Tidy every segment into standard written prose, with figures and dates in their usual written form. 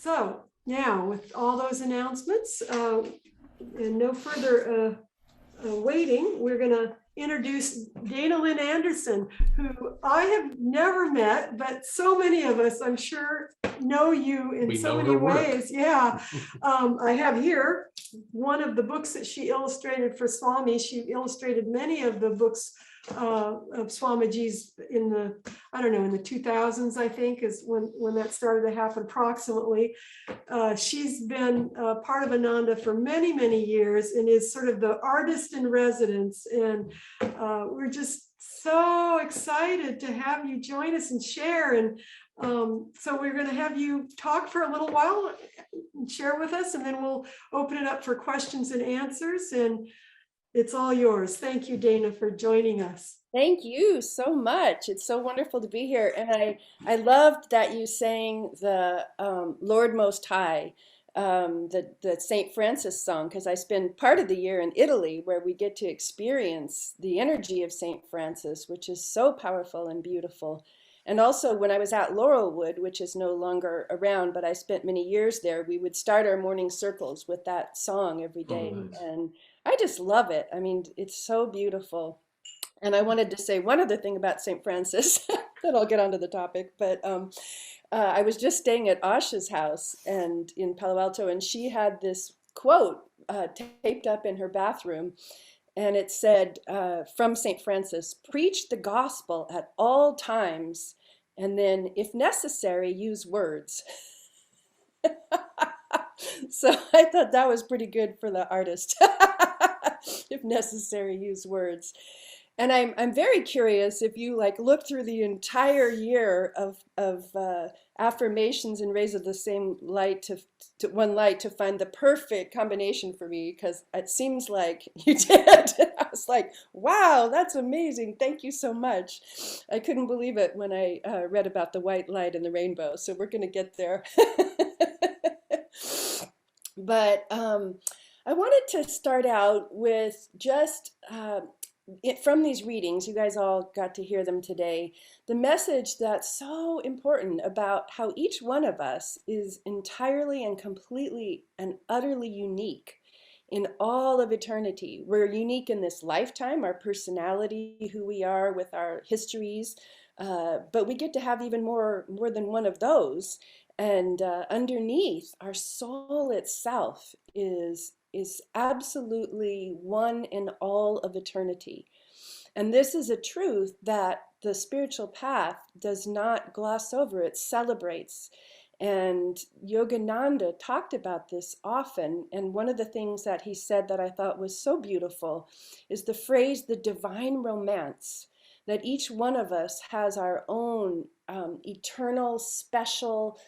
So now, with all those announcements and no further waiting, we're going to introduce Dana Lynn Anderson, who I have never met, but so many of us, I'm sure, know you in We so know many her work. ways. Yeah. I have here one of the books that she illustrated for Swami. She illustrated many of the books of Swamiji's in the, I don't know, in the 2000s, I think, is when that started to happen approximately. She's been part of Ananda for many, many years and is sort of the artist in residence. And we're just so excited to have you join us and share. And so we're going to have you talk for a little while and share with us, and then we'll open it up for questions and answers. And it's all yours. Thank you, Dana, for joining us. Thank you so much. It's so wonderful to be here. And I loved that you sang the Lord Most High, the St. Francis song, because I spend part of the year in Italy where we get to experience the energy of St. Francis, which is so powerful and beautiful. And also when I was at Laurelwood, which is no longer around, but I spent many years there, we would start our morning circles with that song every day. Oh, nice. And I just love it. I mean, it's so beautiful. And I wanted to say one other thing about St. Francis, then I'll get onto the topic. But I was just staying at Asha's house and in Palo Alto, and she had this quote taped up in her bathroom, and it said from St. Francis, "Preach the gospel at all times, and then, if necessary, use words." So I thought that was pretty good for the artist. If necessary, use words. And I'm very curious if you like look through the entire year of affirmations and rays of the same light to one light to find the perfect combination for me, because it seems like you did. I was like, wow, that's amazing. Thank you so much. I couldn't believe it when I read about the white light and the rainbow. So we're going to get there. But I wanted to start out with just from these readings, you guys all got to hear them today, the message that's so important about how each one of us is entirely and completely and utterly unique in all of eternity. We're unique in this lifetime, our personality, who we are with our histories, but we get to have even more than one of those. And underneath, our soul itself is absolutely one in all of eternity. And this is a truth that the spiritual path does not gloss over, it celebrates. And Yogananda talked about this often. And one of the things that he said that I thought was so beautiful is the phrase, the divine romance, that each one of us has our own eternal, special,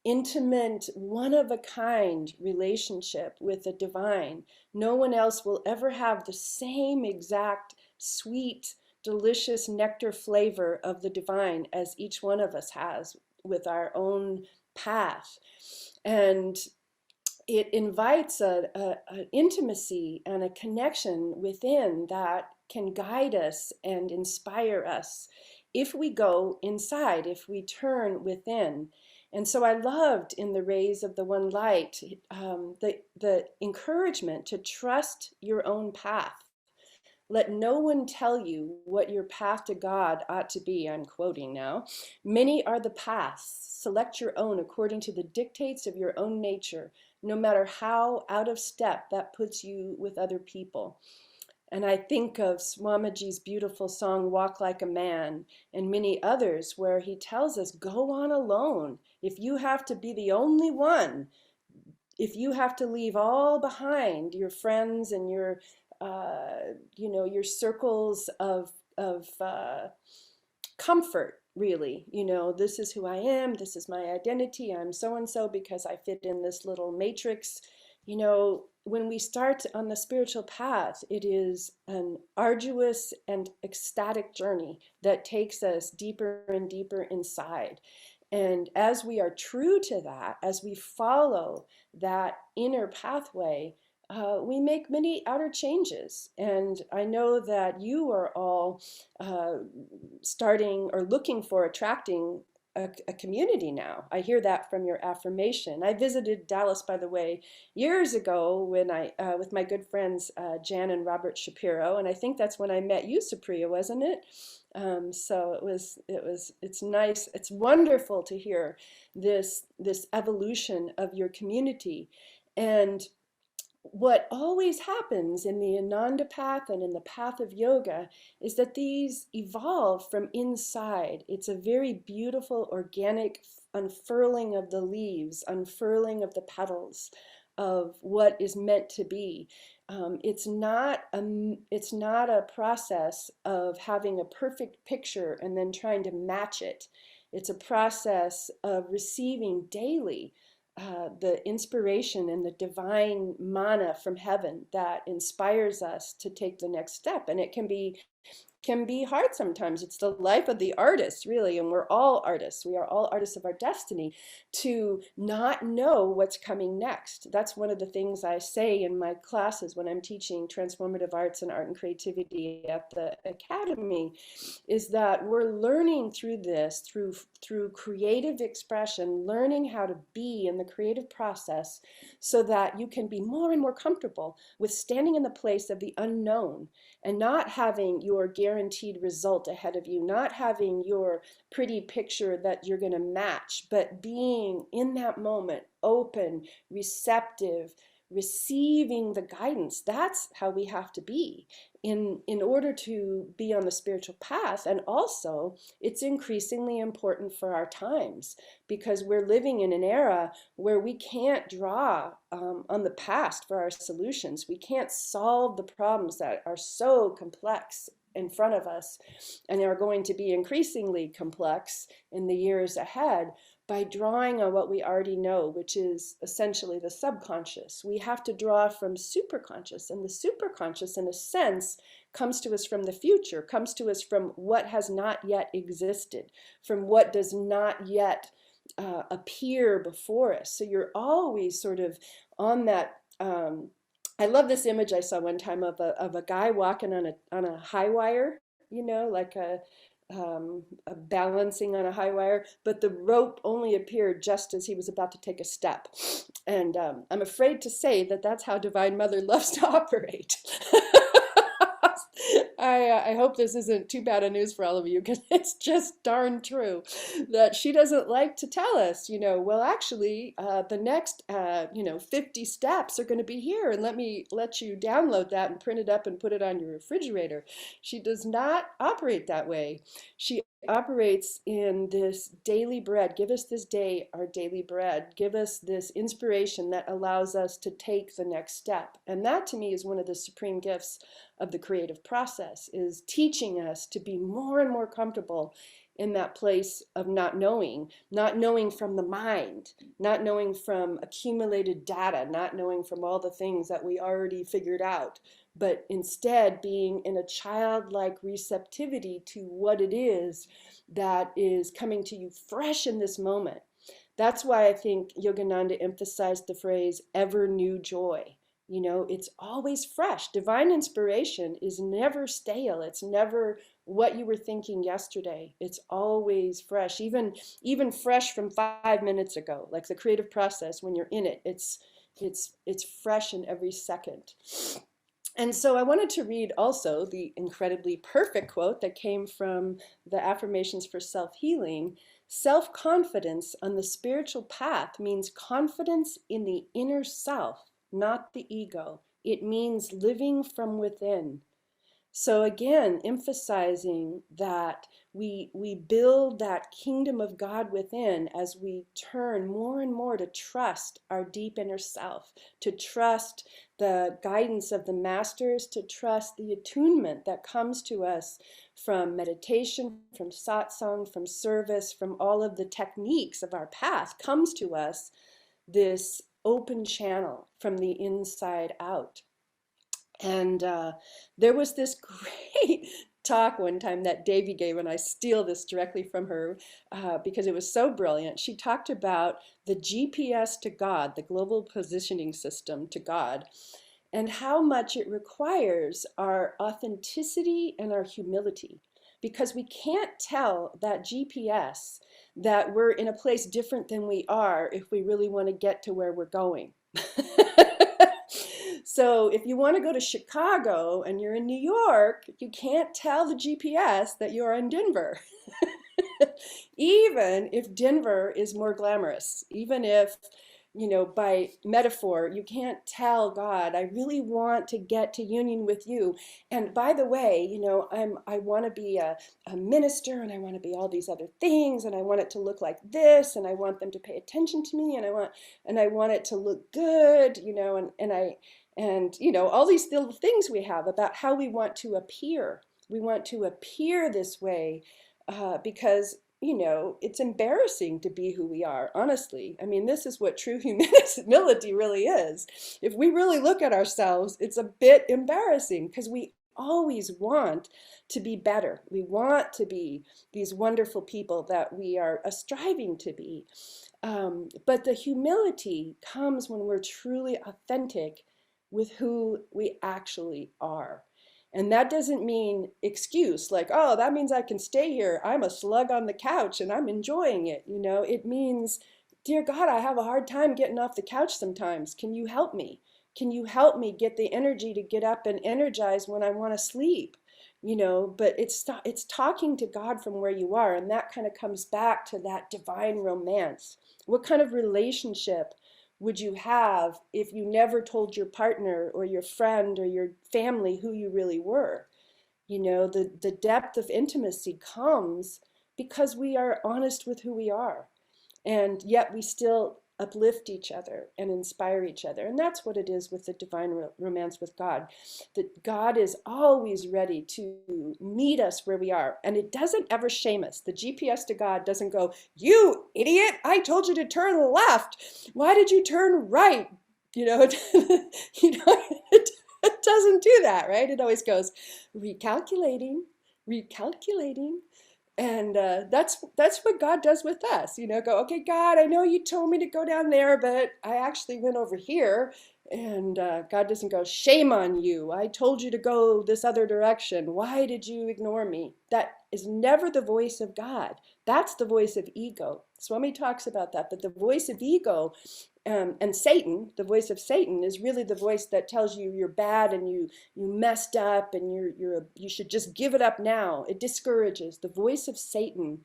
intimate, one-of-a-kind relationship with the divine. No one else will ever have the same exact sweet, delicious nectar flavor of the divine as each one of us has with our own path. And it invites an intimacy and a connection within that can guide us and inspire us if we go inside, if we turn within. And so I loved in the rays of the one light the encouragement to trust your own path. Let no one tell you what your path to God ought to be. I'm quoting now. Many are the paths. Select your own according to the dictates of your own nature, no matter how out of step that puts you with other people. And I think of Swamiji's beautiful song, Walk Like a Man, and many others where he tells us, go on alone. If you have to be the only one, if you have to leave all behind, your friends and your, your circles of comfort, really, this is who I am, this is my identity, I'm so-and-so because I fit in this little matrix. When we start on the spiritual path, it is an arduous and ecstatic journey that takes us deeper and deeper inside. And as we are true to that, as we follow that inner pathway, we make many outer changes. And I know that you are all starting or looking for attracting a community now. I hear that from your affirmation. I visited Dallas, by the way, years ago when with my good friends Jan and Robert Shapiro, and I think that's when I met you, Supriya, wasn't it? So it's nice. It's wonderful to hear this evolution of your community. And what always happens in the Ananda path and in the path of yoga is that these evolve from inside. It's a very beautiful, organic unfurling of the leaves, unfurling of the petals of what is meant to be. It's not a process of having a perfect picture and then trying to match it. It's a process of receiving daily the inspiration and the divine mana from heaven that inspires us to take the next step. And it can be hard sometimes. It's the life of the artist, really, and we're all artists. We are all artists of our destiny, to not know what's coming next. That's one of the things I say in my classes when I'm teaching transformative arts and art and creativity at the academy, is that we're learning through this, through creative expression, learning how to be in the creative process so that you can be more and more comfortable with standing in the place of the unknown and not having your guaranteed result ahead of you, not having your pretty picture that you're going to match, but being in that moment, open, receptive, receiving the guidance. That's how we have to be in order to be on the spiritual path. And also, it's increasingly important for our times because we're living in an era where we can't draw on the past for our solutions. We can't solve the problems that are so complex in front of us and are going to be increasingly complex in the years ahead by drawing on what we already know, which is essentially the subconscious. We have to draw from superconscious, and the superconscious, in a sense, comes to us from the future, comes to us from what has not yet existed, from what does not yet appear before us. So you're always sort of on that. I love this image I saw one time of a guy walking on a high wire, like a balancing on a high wire, but the rope only appeared just as he was about to take a step. And I'm afraid to say that that's how Divine Mother loves to operate. I hope this isn't too bad a news for all of you, because it's just darn true that she doesn't like to tell us, well, actually, the next, 50 steps are going to be here, and let you download that and print it up and put it on your refrigerator. She does not operate that way. She operates in this daily bread. Give us this day our daily bread. Give us this inspiration that allows us to take the next step. And that, to me, is one of the supreme gifts of the creative process, is teaching us to be more and more comfortable in that place of not knowing from the mind, not knowing from accumulated data, not knowing from all the things that we already figured out, but instead being in a childlike receptivity to what it is that is coming to you fresh in this moment. That's why I think Yogananda emphasized the phrase ever new joy. It's always fresh. Divine inspiration is never stale. It's never what you were thinking yesterday. It's always fresh, even fresh from 5 minutes ago. Like the creative process, when you're in it, it's fresh in every second. And so I wanted to read also the incredibly perfect quote that came from the Affirmations for Self-Healing. Self-confidence on the spiritual path means confidence in the inner self, not the ego. It means living from within. So again, emphasizing that we build that kingdom of God within as we turn more and more to trust our deep inner self, to trust the guidance of the masters, to trust the attunement that comes to us from meditation, from satsang, from service, from all of the techniques of our path, comes to us this open channel from the inside out. And there was this great talk one time that Davy gave, and I steal this directly from her because it was so brilliant. She talked about the GPS to God, the global positioning system to God, and how much it requires our authenticity and our humility, because we can't tell that GPS that we're in a place different than we are if we really want to get to where we're going. So if you want to go to Chicago and you're in New York, you can't tell the GPS that you're in Denver. Even if Denver is more glamorous, even if, you know, by metaphor, you can't tell God, I really want to get to union with you. And by the way, you know, I want to be a minister, and I want to be all these other things, and I want it to look like this, and I want them to pay attention to me, and I want it to look good, you know, and you know, all these little things we have about how we want to appear. We want to appear this way because, you know, it's embarrassing to be who we are, honestly. I mean, this is what true humility really is. If we really look at ourselves, it's a bit embarrassing because we always want to be better. We want to be these wonderful people that we are striving to be. But the humility comes when we're truly authentic with who we actually are. And that doesn't mean excuse, like, oh, that means I can stay here. I'm a slug on the couch and I'm enjoying it. You know, it means, dear God, I have a hard time getting off the couch sometimes. Can you help me? Can you help me get the energy to get up and energize when I want to sleep? You know, but it's talking to God from where you are. And that kind of comes back to that divine romance. What kind of relationship would you have if you never told your partner or your friend or your family who you really were? You know, the depth of intimacy comes because we are honest with who we are. And yet we still uplift each other and inspire each other. And that's what it is with the divine romance with God. That God is always ready to meet us where we are. And it doesn't ever shame us. The GPS to God doesn't go, you idiot, I told you to turn left. Why did you turn right? You know, you know, it doesn't do that, right? It always goes, recalculating, recalculating. And that's what God does with us. You know, go, okay, God, I know you told me to go down there, but I actually went over here. And God doesn't go, shame on you. I told you to go this other direction. Why did you ignore me? That is never the voice of God. That's the voice of ego. Swami talks about that. But the voice of ego and Satan, the voice of Satan, is really the voice that tells you you're bad and you messed up and you should just give it up now. It discourages. The voice of Satan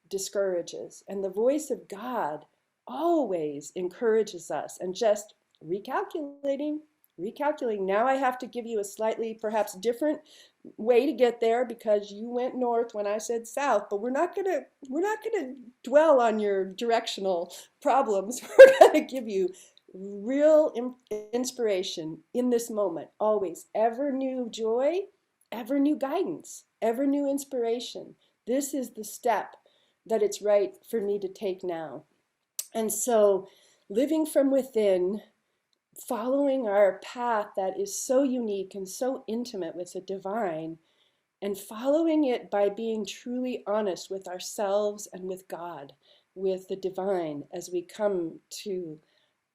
discourages, and the voice of God always encourages us. And just recalculating. Now I have to give you a slightly perhaps different way to get there because you went north when I said south, but we're not gonna dwell on your directional problems. We're gonna give you real inspiration in this moment, always. Ever new joy, ever new guidance, ever new inspiration. This is the step that it's right for me to take now. And so living from within, following our path that is so unique and so intimate with the divine, and following it by being truly honest with ourselves and with God, with the divine, as we come to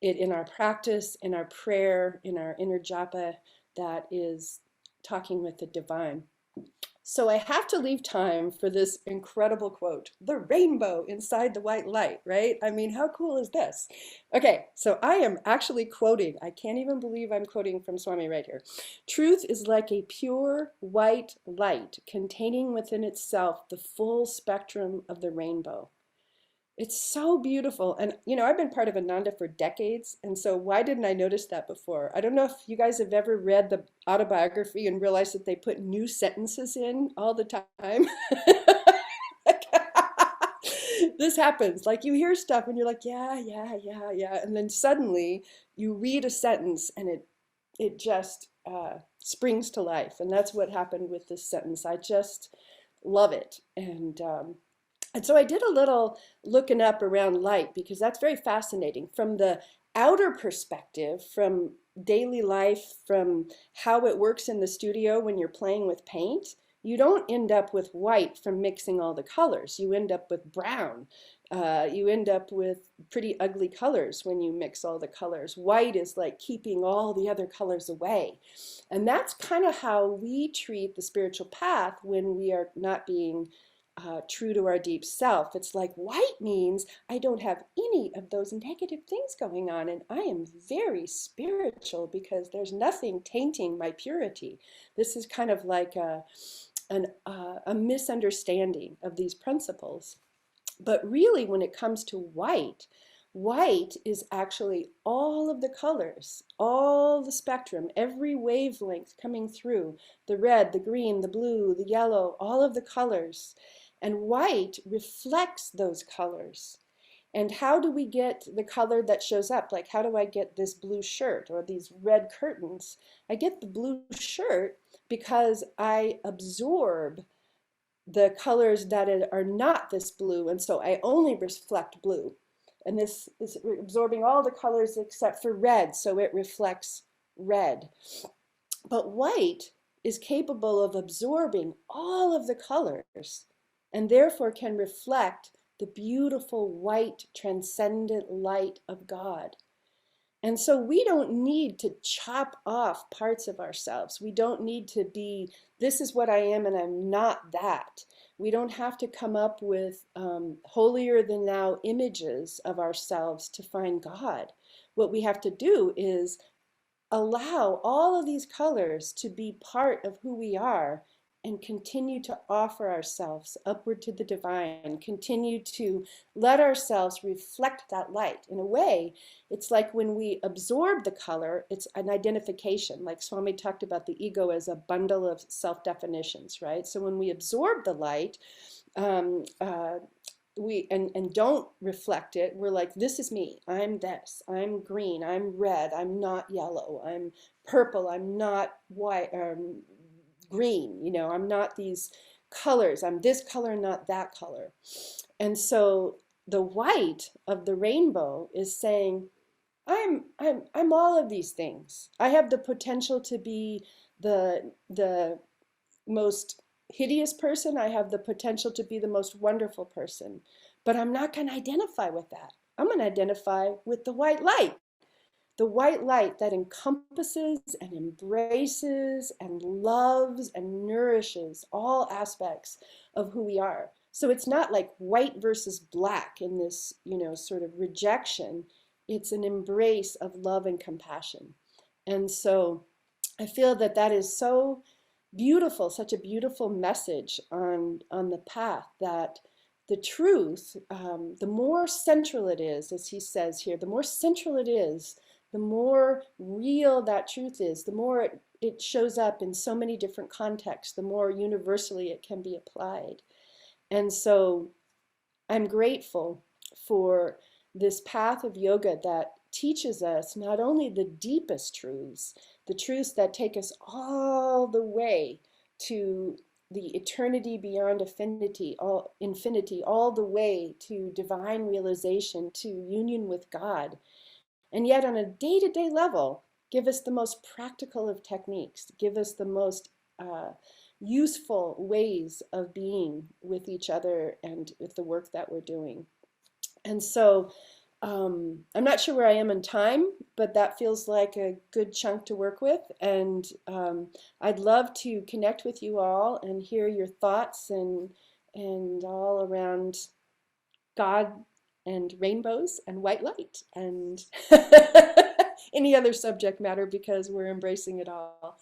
it in our practice, in our prayer, in our inner japa, that is talking with the divine. So I have to leave time for this incredible quote, the rainbow inside the white light, right? I mean, how cool is this? Okay, so I am actually quoting. I can't even believe I'm quoting from Swami right here. Truth is like a pure white light containing within itself the full spectrum of the rainbow. It's so beautiful. And, you know, I've been part of Ananda for decades. And so why didn't I notice that before? I don't know if you guys have ever read the autobiography and realized that they put new sentences in all the time. This happens. Like you hear stuff and you're like, yeah. And then suddenly you read a sentence and it just springs to life. And that's what happened with this sentence. I just love it. And so I did a little looking up around light because that's very fascinating from the outer perspective, from daily life, from how it works in the studio when you're playing with paint. You don't end up with white from mixing all the colors. You end up with brown. You end up with pretty ugly colors when you mix all the colors. White is like keeping all the other colors away. And that's kind of how we treat the spiritual path when we are not being true to our deep self. It's like white means I don't have any of those negative things going on, and I am very spiritual because there's nothing tainting my purity. This is kind of like a misunderstanding of these principles. But really, when it comes to white, white is actually all of the colors, all the spectrum, every wavelength coming through, the red, the green, the blue, the yellow, all of the colors. And white reflects those colors. And how do we get the color that shows up? Like, how do I get this blue shirt or these red curtains? I get the blue shirt because I absorb the colors that are not this blue, and so I only reflect blue. And this is absorbing all the colors except for red, so it reflects red. But white is capable of absorbing all of the colors and therefore can reflect the beautiful white transcendent light of God. And so we don't need to chop off parts of ourselves. We don't need to be, this is what I am and I'm not that. We don't have to come up with holier than thou images of ourselves to find God. What we have to do is allow all of these colors to be part of who we are and continue to offer ourselves upward to the divine, continue to let ourselves reflect that light. In a way, it's like when we absorb the color, it's an identification. Like Swami talked about the ego as a bundle of self-definitions, right? So when we absorb the light, we don't reflect it, we're like, this is me, I'm this, I'm green, I'm red, I'm not yellow, I'm purple, I'm not white, green, you know, I'm not these colors, I'm this color, not that color. And so the white of the rainbow is saying, I'm all of these things. I have the potential to be the most hideous person. I have the potential to be the most wonderful person, but I'm not going to identify with that. I'm going to identify with the white light. The white light that encompasses and embraces and loves and nourishes all aspects of who we are. So it's not like white versus black in this, you know, sort of rejection. It's an embrace of love and compassion. And so I feel that that is so beautiful, such a beautiful message on the path, that the truth, the more central it is, as he says here, the more central it is, the more real that truth is, the more it shows up in so many different contexts, the more universally it can be applied. And so I'm grateful for this path of yoga that teaches us not only the deepest truths, the truths that take us all the way to the eternity beyond infinity, all the way to divine realization, to union with God. And yet on a day-to-day level, give us the most practical of techniques, give us the most useful ways of being with each other and with the work that we're doing. And so I'm not sure where I am in time, but that feels like a good chunk to work with. And I'd love to connect with you all and hear your thoughts and all around God and rainbows and white light and any other subject matter, because we're embracing it all.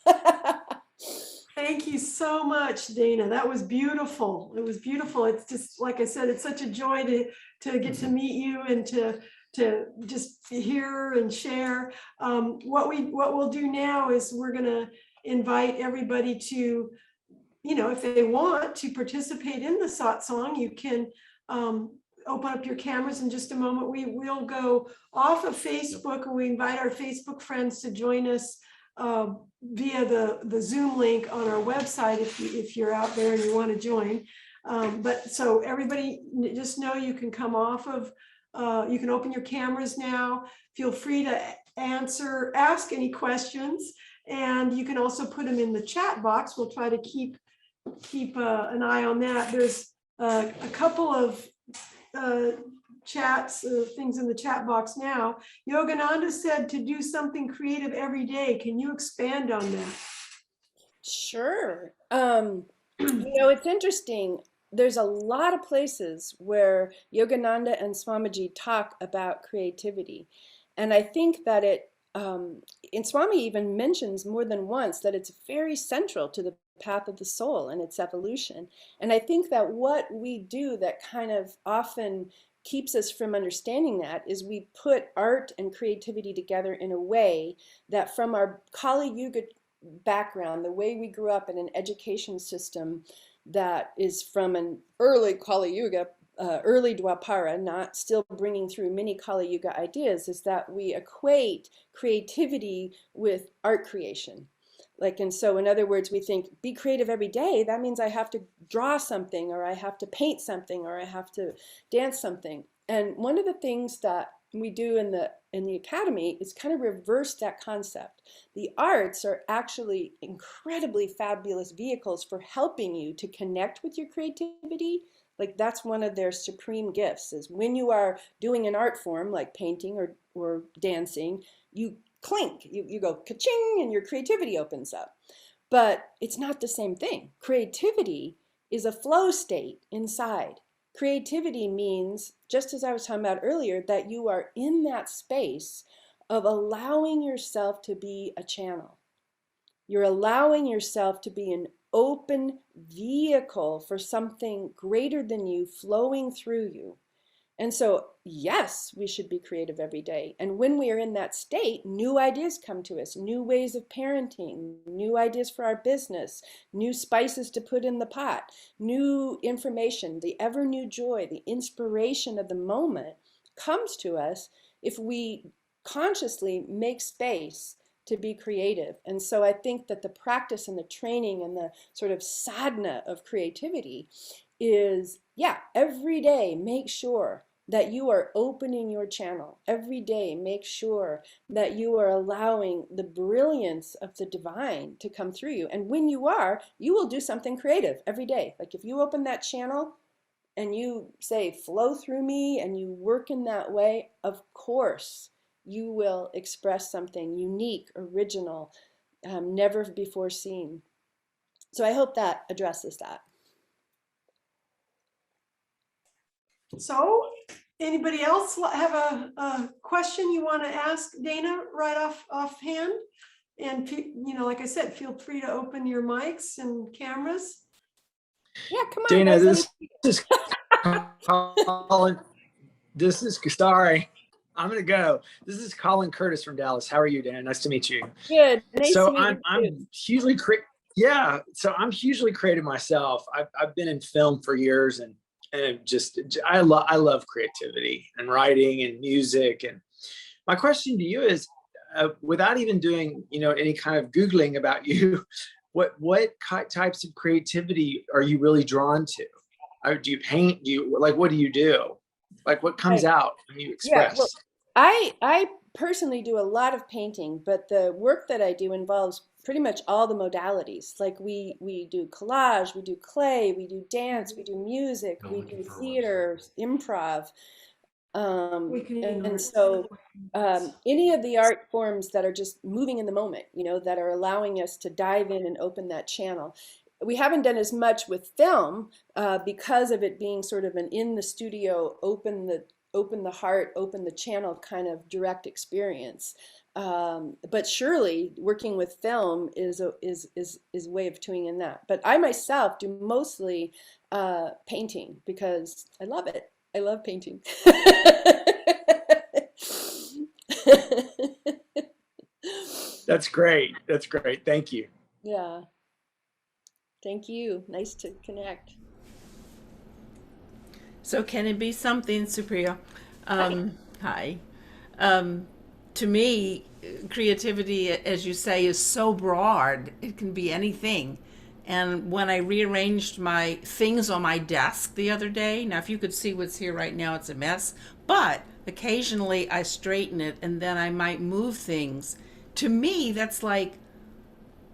Thank you so much, Dana. That was beautiful. It was beautiful. It's just, like I said, it's such a joy to get to meet you and to just hear and share. What we'll do now is we're going to invite everybody to, you know, if they want to participate in the satsang, you can open up your cameras in just a moment. We'll go off of Facebook and we invite our Facebook friends to join us via the Zoom link on our website if you're out there and you want to join. But so everybody just know you can come off of, you can open your cameras now. Feel free to ask any questions, and you can also put them in the chat box. We'll try to keep an eye on that. There's a couple of chats, things in the chat box now. Yogananda said to do something creative every day. Can you expand on that? Sure. You know, it's interesting. there's a lot of places where Yogananda and Swamiji talk about creativity. And I think that and Swami even mentions more than once that it's very central to the path of the soul and its evolution. And I think that what we do that kind of often keeps us from understanding that is we put art and creativity together in a way that from our Kali Yuga background, the way we grew up in an education system that is from an early Kali Yuga, early Dwapara, not still bringing through many Kali Yuga ideas, is that we equate creativity with art creation. Like, and so in other words, we think be creative every day. That means I have to draw something, or I have to paint something, or I have to dance something. And one of the things that we do in the academy is kind of reverse that concept. The arts are actually incredibly fabulous vehicles for helping you to connect with your creativity. Like that's one of their supreme gifts, is when you are doing an art form like painting or dancing, you clink, you go ka-ching, and your creativity opens up. But it's not the same thing. Creativity is a flow state inside. Creativity means, just as I was talking about earlier, that you are in that space of allowing yourself to be a channel. You're allowing yourself to be an open vehicle for something greater than you flowing through you. And so, yes, we should be creative every day. And when we are in that state, new ideas come to us, new ways of parenting, new ideas for our business, new spices to put in the pot, new information, the ever new joy, the inspiration of the moment comes to us if we consciously make space to be creative. And so I think that the practice and the training and the sort of sadhana of creativity is, yeah, every day make sure that you are opening your channel. Every day make sure that you are allowing the brilliance of the divine to come through you. And when you are, you will do something creative every day. Like if you open that channel and you say, flow through me, and you work in that way, of course, you will express something unique, original, never before seen. So I hope that addresses that. So anybody else have a question you want to ask Dana right offhand? And like I said, feel free to open your mics and cameras. Yeah, come on, Dana, guys. this is Colin. This is, sorry, I'm gonna go. This is Colin Curtis from Dallas. How are you, Dana? Nice to meet you. Good. Nice So to meet you. I'm hugely yeah. So I'm hugely creative myself. I've been in film for years, and just I love creativity and writing and music. And my question to you is, without even doing any kind of Googling about you, what types of creativity are you really drawn to? Or do you paint? Do you what do you do? Like what comes out when you express? Yeah, well, I personally do a lot of painting, but the work that I do involves pretty much all the modalities. Like we do collage, we do clay, we do dance, we do music, we do theater, improv. And so any of the art forms that are just moving in the moment, that are allowing us to dive in and open that channel. We haven't done as much with film because of it being sort of an in the studio, open the heart, open the channel kind of direct experience. But surely working with film is a way of tuning in that. But I myself do mostly painting because I love it. I love painting. That's great. That's great. Thank you. Yeah. Thank you. Nice to connect. So can it be something, Supriya? Hi. To me, creativity, as you say, is so broad. It can be anything. And when I rearranged my things on my desk the other day, now if you could see what's here right now, it's a mess. But occasionally I straighten it and then I might move things. To me, that's like,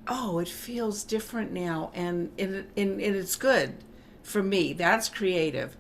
oh, it feels different now, and it's good for me. That's creative.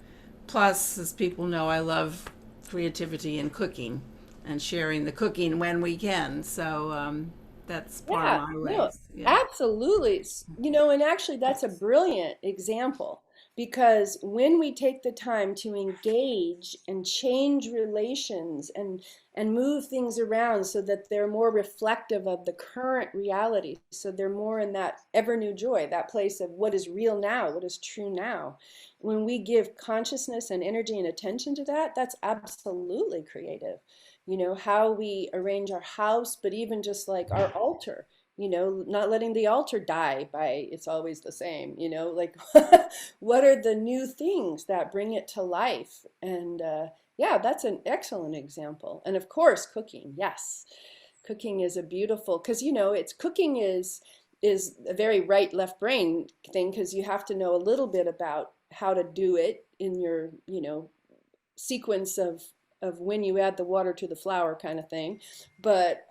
Plus, as people know, I love creativity and cooking and sharing the cooking when we can. So that's part Yeah, of my no, ways. Yeah. absolutely. And actually that's a brilliant example Because when we take the time to engage and change relations and move things around so that they're more reflective of the current reality, so they're more in that ever new joy, that place of what is real now, what is true now. When we give consciousness and energy and attention to that, that's absolutely creative. You know, how we arrange our house, but even just like our altar, you know, not letting the altar die by it's always the same, you know, like what are the new things that bring it to life? And yeah, that's an excellent example. And of course, cooking. Yes, cooking is a beautiful, because you know, it's cooking is a very right left brain thing, because you have to know a little bit about how to do it in your, you know, sequence of when you add the water to the flour kind of thing. But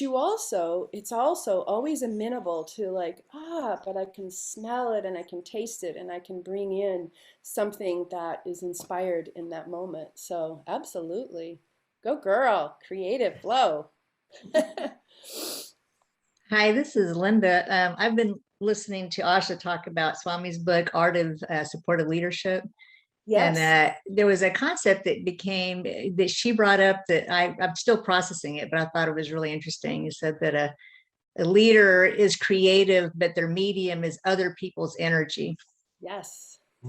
you also, it's also always amenable to like, but I can smell it and I can taste it and I can bring in something that is inspired in that moment. So absolutely. Go girl, creative flow. Hi, this is Linda. I've been listening to Asha talk about Swami's book, Art of Supportive Leadership. Yes. And there was a concept that she brought up that I'm still processing it, but I thought it was really interesting. You said that a leader is creative, but their medium is other people's energy. Yes. I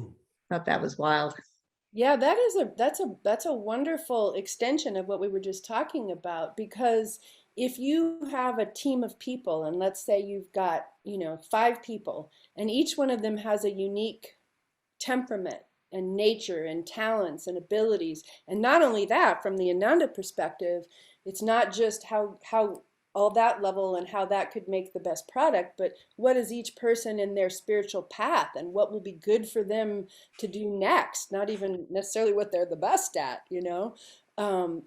thought that was wild. Yeah, that's a wonderful extension of what we were just talking about, because if you have a team of people and let's say you've got, you know, 5 people and each one of them has a unique temperament and nature and talents and abilities, and not only that, from the Ananda perspective, it's not just how all that level and how that could make the best product, but what is each person in their spiritual path and what will be good for them to do next, not even necessarily what they're the best at, you know.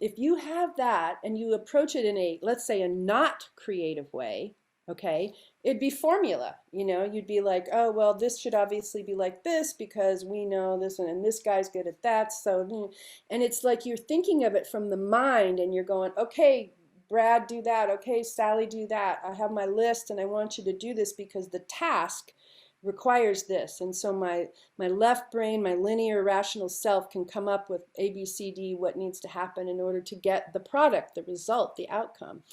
If you have that and you approach it in a, let's say, a not creative way, okay, it'd be formula, you know. You'd be like, oh well, this should obviously be like this because we know this one and this guy's good at that, so, and it's like you're thinking of it from the mind and you're going, okay, Brad, do that. Okay, Sally, do that. I have my list and I want you to do this because the task requires this. And so my left brain, my linear rational self can come up with A, B, C, D, what needs to happen in order to get the product, the result, the outcome.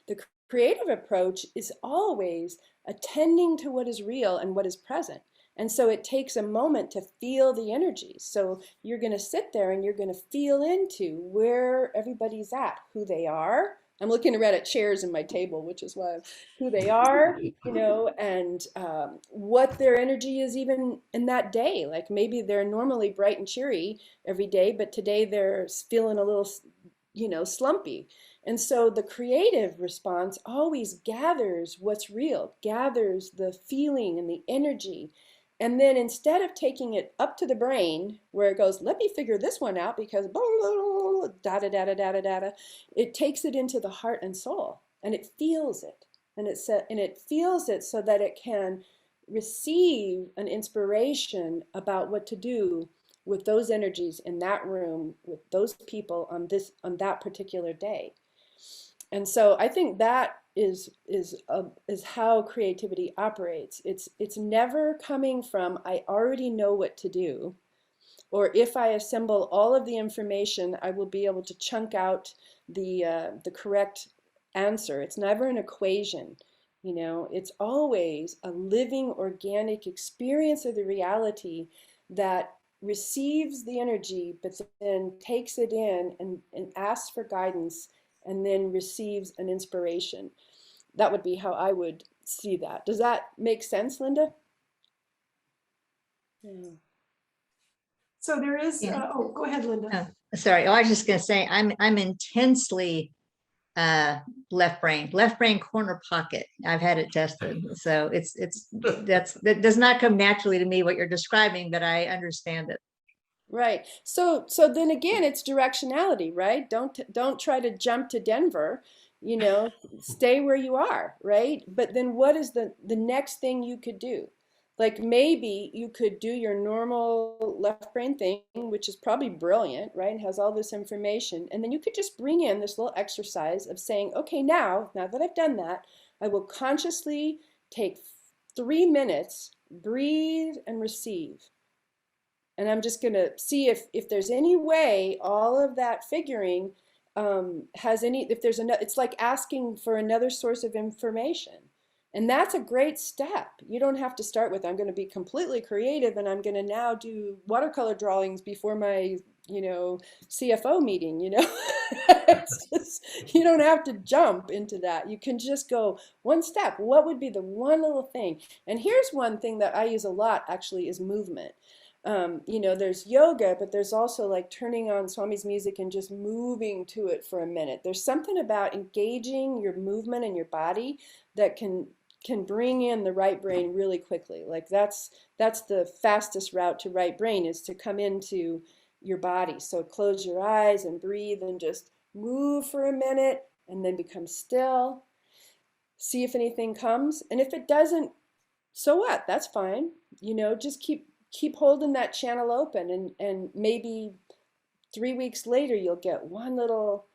The creative approach is always attending to what is real and what is present. And so it takes a moment to feel the energy. So you're going to sit there and you're going to feel into where everybody's at, who they are. I'm looking around at chairs in my table, which is why, who they are, you know, and what their energy is even in that day. Like maybe they're normally bright and cheery every day, but today they're feeling a little, you know, slumpy. And so the creative response always gathers what's real, gathers the feeling and the energy. And then instead of taking it up to the brain where it goes, let me figure this one out because blah, blah, blah, da da da da da da da, it takes it into the heart and soul and it feels it. And it feels it so that it can receive an inspiration about what to do with those energies in that room, with those people on that particular day. And so I think that is how creativity operates. It's never coming from I already know what to do, or if I assemble all of the information, I will be able to chunk out the correct answer. It's never an equation, you know. It's always a living, organic experience of the reality that receives the energy, but then takes it in and asks for guidance and then receives an inspiration. That would be how I would see that. Does that make sense, Linda? Yeah. So there is, Yeah. go ahead, Linda. Sorry, I was just going to say I'm intensely left brain corner pocket. I've had it tested, so that does not come naturally to me what you're describing, but I understand it. Right. So then again, it's directionality, right? Don't try to jump to Denver, you know, stay where you are, right? But then what is the next thing you could do? Like maybe you could do your normal left brain thing, which is probably brilliant, right? And has all this information. And then you could just bring in this little exercise of saying, okay, now that I've done that, I will consciously take 3 minutes, breathe and receive. And I'm just going to see if there's any way all of that figuring has any, if there's another, it's like asking for another source of information. And that's a great step. You don't have to start with, I'm going to be completely creative and I'm going to now do watercolor drawings before my, CFO meeting, It's just, you don't have to jump into that. You can just go one step. What would be the one little thing? And here's one thing that I use a lot actually is movement. There's yoga, but there's also like turning on Swami's music and just moving to it for a minute. There's something about engaging your movement and your body that can bring in the right brain really quickly. Like that's the fastest route to right brain, is to come into your body. So close your eyes and breathe and just move for a minute and then become still. See if anything comes. And if it doesn't, so what? That's fine. Just keep holding that channel open, and maybe 3 weeks later you'll get one little,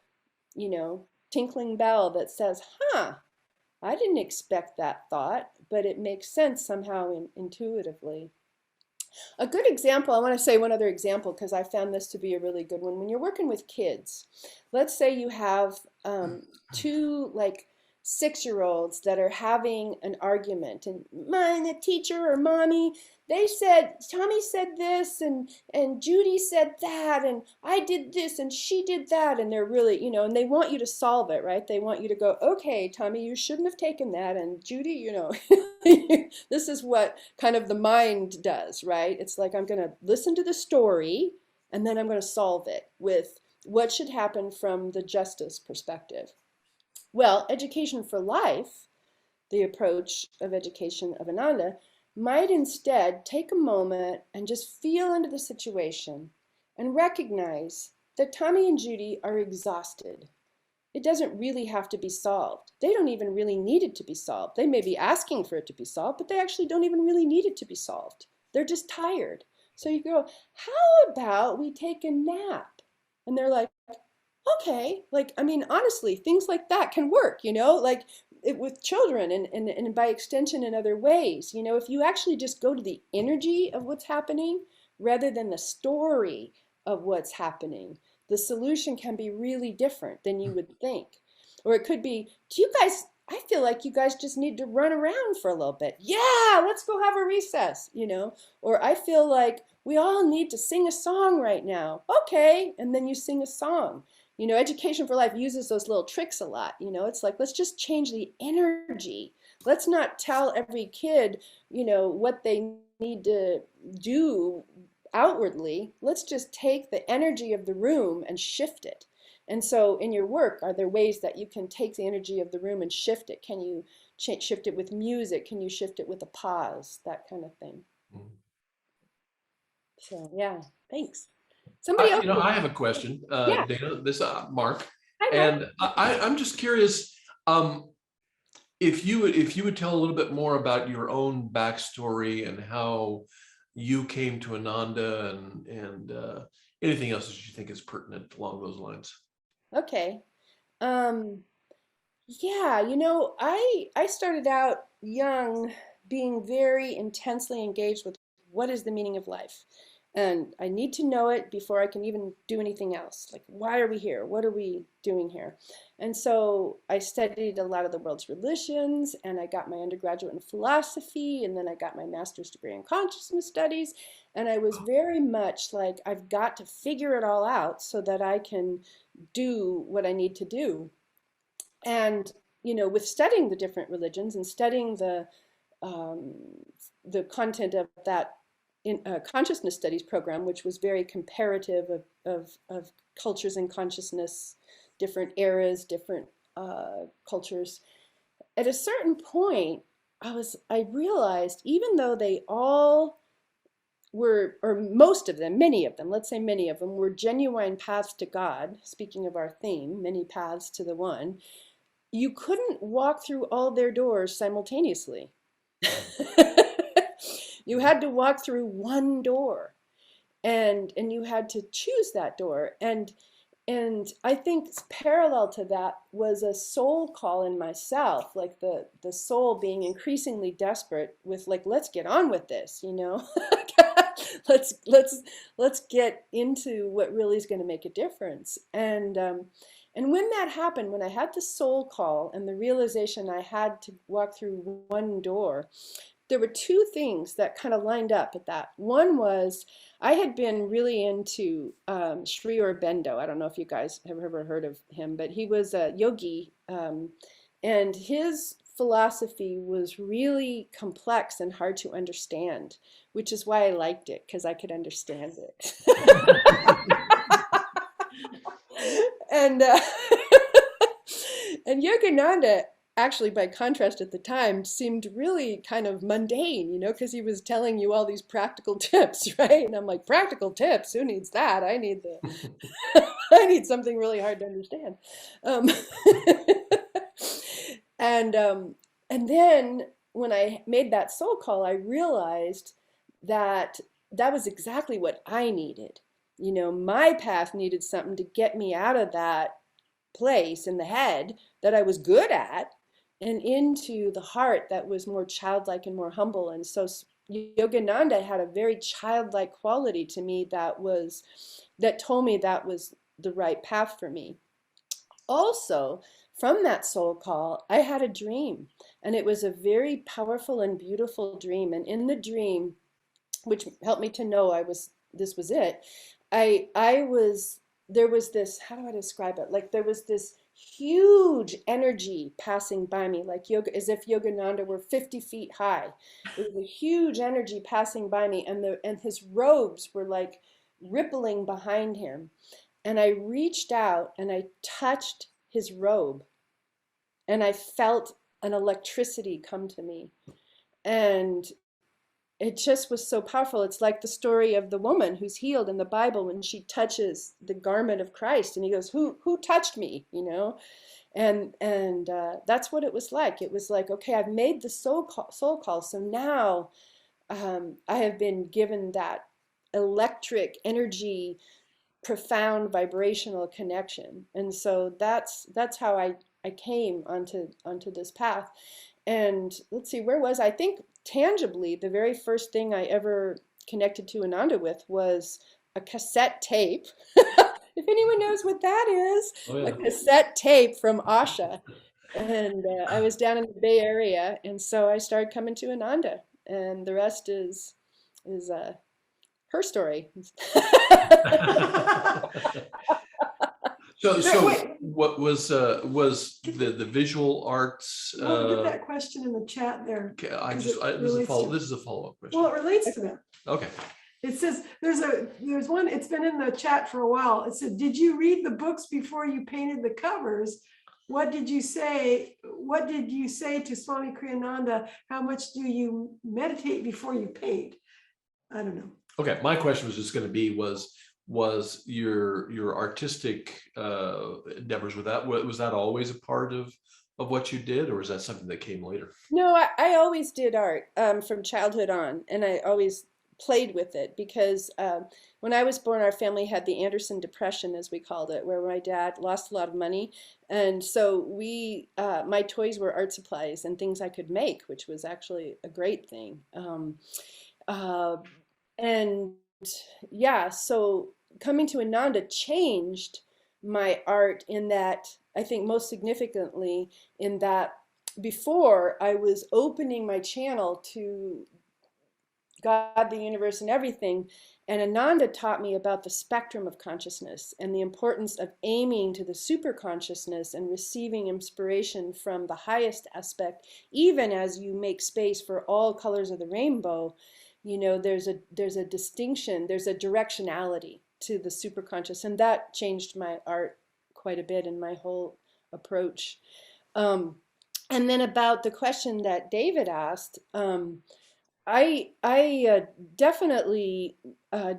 tinkling bell that says, I didn't expect that thought, but it makes sense somehow intuitively. A good example, I want to say one other example because I found this to be a really good one. When you're working with kids, let's say you have two like 6-year-olds that are having an argument, and the teacher or mommy, they said, Tommy said this and Judy said that and I did this and she did that, and they're really, and they want you to solve it, right? They want you to go, okay, Tommy, you shouldn't have taken that, and Judy, this is what kind of the mind does, right? It's like, I'm going to listen to the story and then I'm going to solve it with what should happen from the justice perspective. Well, education for life, the approach of education of Ananda, might instead take a moment and just feel into the situation and recognize that Tommy and Judy are exhausted. It doesn't really have to be solved. They don't even really need it to be solved. They may be asking for it to be solved, but they actually don't even really need it to be solved. They're just tired. So you go, how about we take a nap? And they're like, okay, honestly, things like that can work, like with children and by extension in other ways. If you actually just go to the energy of what's happening rather than the story of what's happening, the solution can be really different than you would think. Or it could be, I feel like you guys just need to run around for a little bit. Yeah, let's go have a recess, Or I feel like we all need to sing a song right now. Okay, and then you sing a song. Education for Life uses those little tricks a lot. It's like, let's just change the energy. Let's not tell every kid, what they need to do outwardly. Let's just take the energy of the room and shift it. And so in your work, are there ways that you can take the energy of the room and shift it? Can you shift it with music? Can you shift it with a pause? That kind of thing. So yeah, thanks. Somebody else? I have a question, Yeah. Dana. This Mark. Hi, Mark. And I'm just curious, if you would tell a little bit more about your own backstory and how you came to Ananda, and anything else that you think is pertinent along those lines. Okay. Yeah, I started out young being very intensely engaged with what is the meaning of life. And I need to know it before I can even do anything else. Like, why are we here? What are we doing here? And so I studied a lot of the world's religions, and I got my undergraduate in philosophy, and then I got my master's degree in consciousness studies. And I was very much like, I've got to figure it all out so that I can do what I need to do. And, with studying the different religions and studying the content of that in a consciousness studies program, which was very comparative of cultures and consciousness, different eras, different cultures. At a certain point, I realized, even though they all were, or most of them, many of them, let's say many of them, were genuine paths to God, speaking of our theme, many paths to the one, you couldn't walk through all their doors simultaneously. You had to walk through one door, and you had to choose that door. And I think parallel to that was a soul call in myself, like the soul being increasingly desperate with like, let's get on with this, let's get into what really is going to make a difference. And when that happened, when I had the soul call and the realization I had to walk through one door, there were two things that kind of lined up at that. One was I had been really into Sri Aurobindo. I don't know if you guys have ever heard of him, but he was a yogi, and his philosophy was really complex and hard to understand, which is why I liked it, because I could understand it. And and Yogananda, actually, by contrast at the time, seemed really kind of mundane, because he was telling you all these practical tips, right? And I'm like, practical tips? Who needs that? I need I need something really hard to understand. Um, and then when I made that soul call, I realized that that was exactly what I needed. My path needed something to get me out of that place in the head that I was good at and into the heart that was more childlike and more humble. And so Yogananda had a very childlike quality to me that told me that was the right path for me. Also, from that soul call, I had a dream, and it was a very powerful and beautiful dream. And in the dream, which helped me to know this was it, there was this, how do I describe it? Like there was this huge energy passing by me, like as if Yogananda were 50 feet high. There was a huge energy passing by me, and his robes were like rippling behind him. And I reached out and I touched his robe, and I felt an electricity come to me. And it just was so powerful. It's like the story of the woman who's healed in the Bible when she touches the garment of Christ, and he goes, "Who touched me?" And that's what it was like. It was like, okay, I've made the soul call, so now I have been given that electric energy, profound vibrational connection, and so that's how I came onto this path. And let's see, where was I? think tangibly, the very first thing I ever connected to Ananda with was a cassette tape. If anyone knows what that is, Oh, yeah. a cassette tape from Asha. And I was down in the Bay Area, and so I started coming to Ananda, and the rest is her story. So Wait. what was the visual arts? Well, get that question in the chat there. Okay, Because this it is a relates to- this is a follow-up question. Well, it relates to that. Okay. It says, there's one, it's been in the chat for a while. It said, did you read the books before you painted the covers? What did you say? What did you say to Swami Kriyananda? How much do you meditate before you paint? I don't know. Okay, my question was just going to be was your artistic endeavors, was that always a part of what you did, or is that something that came later? No, I always did art from childhood on, and I always played with it because when I was born, our family had the Anderson Depression, as we called it, where my dad lost a lot of money. And so my toys were art supplies and things I could make, which was actually a great thing. And yeah, so coming to Ananda changed my art in that, I think most significantly, in that before I was opening my channel to God, the universe, and everything. And Ananda taught me about the spectrum of consciousness and the importance of aiming to the super consciousness and receiving inspiration from the highest aspect, even as you make space for all colors of the rainbow. There's a distinction, there's a directionality to the super conscious, and that changed my art quite a bit and my whole approach. And then about the question that David asked, I definitely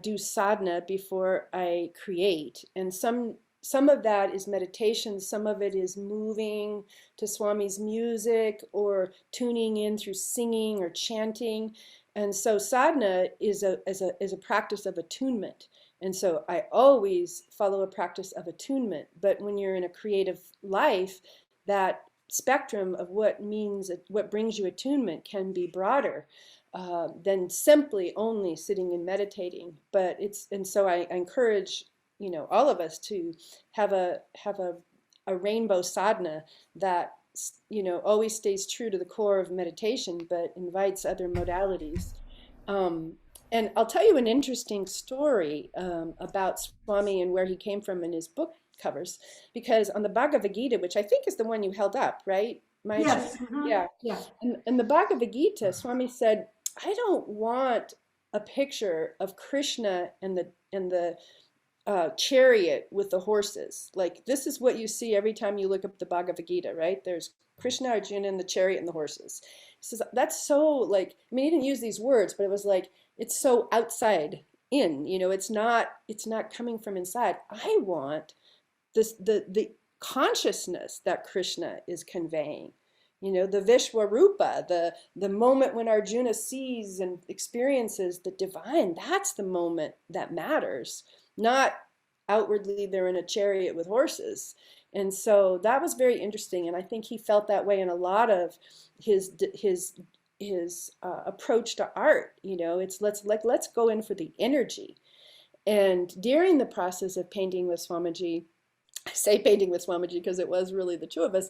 do sadhana before I create, and some of that is meditation, some of it is moving to Swami's music or tuning in through singing or chanting, and so sadhana is a practice of attunement, and so I always follow a practice of attunement. But when you're in a creative life, that spectrum of what brings you attunement can be broader than simply only sitting and meditating. And so I encourage, all of us to have a rainbow sadhana that, always stays true to the core of meditation, but invites other modalities. And I'll tell you an interesting story about Swami and where he came from in his book covers, because on the Bhagavad Gita, which I think is the one you held up, right? Yes. Mhm. Yeah. Yeah. In the Bhagavad Gita, Swami said, I don't want a picture of Krishna and the chariot with the horses. Like, this is what you see every time you look up the Bhagavad Gita, right? There's Krishna, Arjuna, and the chariot and the horses. He says, that's so, like, I mean, he didn't use these words, but it was like, it's so outside in, it's not coming from inside. I want the consciousness that Krishna is conveying. The Vishwarupa, the moment when Arjuna sees and experiences the divine, that's the moment that matters, not outwardly they're in a chariot with horses. And so that was very interesting. And I think he felt that way in a lot of his approach to art. It's let's go in for the energy. And during the process of painting with Swamiji, I say painting with Swamiji because it was really the two of us,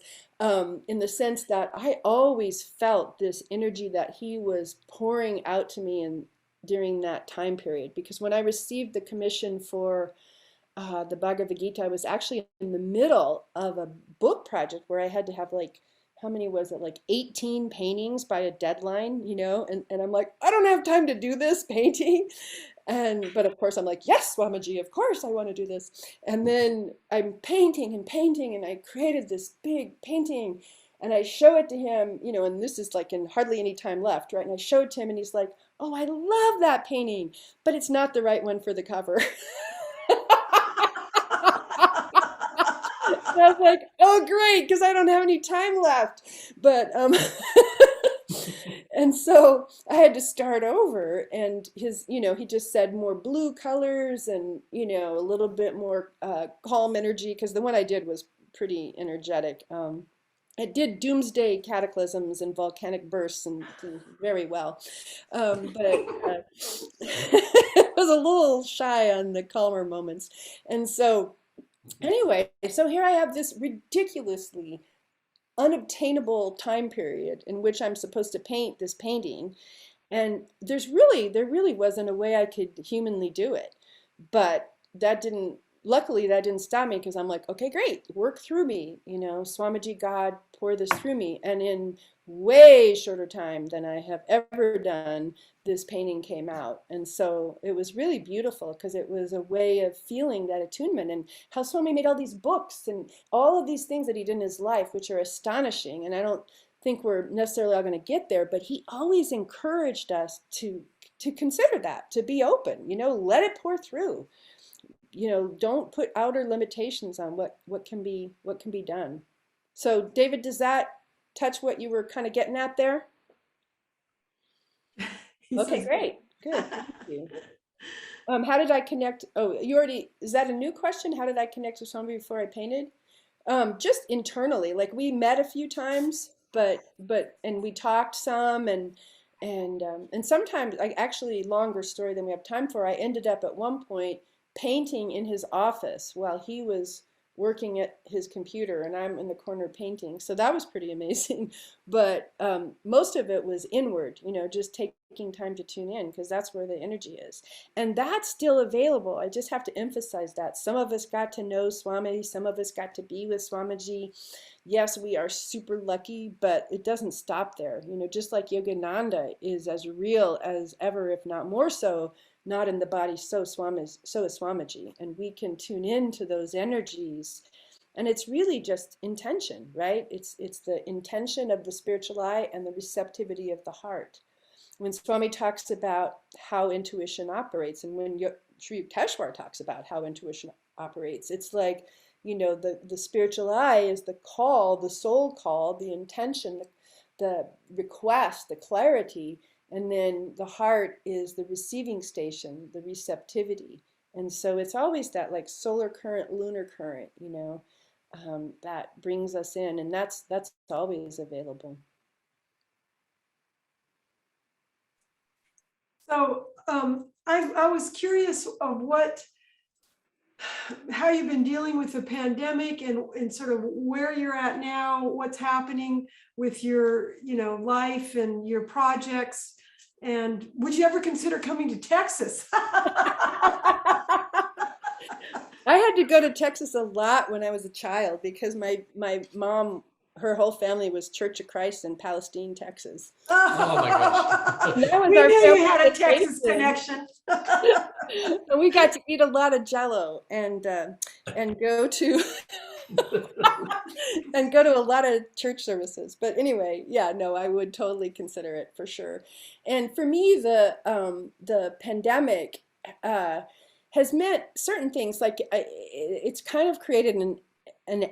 in the sense that I always felt this energy that he was pouring out to me during that time period. Because when I received the commission for the Bhagavad Gita, I was actually in the middle of a book project where I had to have, like, how many was it, like 18 paintings by a deadline, and I'm like, I don't have time to do this painting. But of course I'm like, yes, Swamiji, of course I want to do this. And then I'm painting and painting, and I created this big painting, and I show it to him, and this is like in hardly any time left, right? And I show it to him, and he's like, oh, I love that painting, but it's not the right one for the cover. And I was like, oh, great, because I don't have any time left. But and so I had to start over, and he just said more blue colors and, a little bit more calm energy, because the one I did was pretty energetic. It did doomsday cataclysms and volcanic bursts and very well. But it was a little shy on the calmer moments. And so anyway, so here I have this ridiculously unobtainable time period in which I'm supposed to paint this painting. And there really wasn't a way I could humanly do it. But luckily that didn't stop me, because I'm like, okay, great, work through me, Swamiji, God, pour this through me. And in way shorter time than I have ever done, this painting came out. And so it was really beautiful, because it was a way of feeling that attunement, and how Swami made all these books and all of these things that he did in his life, which are astonishing. And I don't think we're necessarily all going to get there, but he always encouraged us to consider that, to be open, let it pour through. Don't put outer limitations on what can be done. So David, does that touch what you were kind of getting at there? He Okay, says, great. Good. Thank you. How did I connect? Oh, is that a new question? How did I connect with somebody before I painted? Just internally, like, we met a few times, and we talked some, and sometimes, like, actually longer story than we have time for, I ended up at one point painting in his office while he was working at his computer, and I'm in the corner painting. So that was pretty amazing. But most of it was inward, just taking time to tune in, because that's where the energy is. And that's still available. I just have to emphasize that. Some of us got to know Swami, some of us got to be with Swamiji. Yes, we are super lucky, but it doesn't stop there. Just like Yogananda is as real as ever, if not more so, not in the body, so is Swamiji. And we can tune into those energies. And it's really just intention, right? It's the intention of the spiritual eye and the receptivity of the heart. When Swami talks about how intuition operates, and when Sri Yukteswar talks about how intuition operates, it's like, the spiritual eye is the call, the soul call, the intention, the request, the clarity. And then the heart is the receiving station, the receptivity. And so it's always that, like, solar current, lunar current, that brings us in, and that's always available. So I was curious of how you've been dealing with the pandemic and sort of where you're at now, what's happening with your, life and your projects. And would you ever consider coming to Texas? I had to go to Texas a lot when I was a child because my mom, her whole family was Church of Christ in Palestine, Texas. Oh my gosh. That was We our knew you family had a Texas vacation. connection. And we got to eat a lot of Jello and go to and go to a lot of church services. But anyway, yeah, no, I would totally consider it for sure. And for me, the pandemic has meant certain things. Like it's kind of created an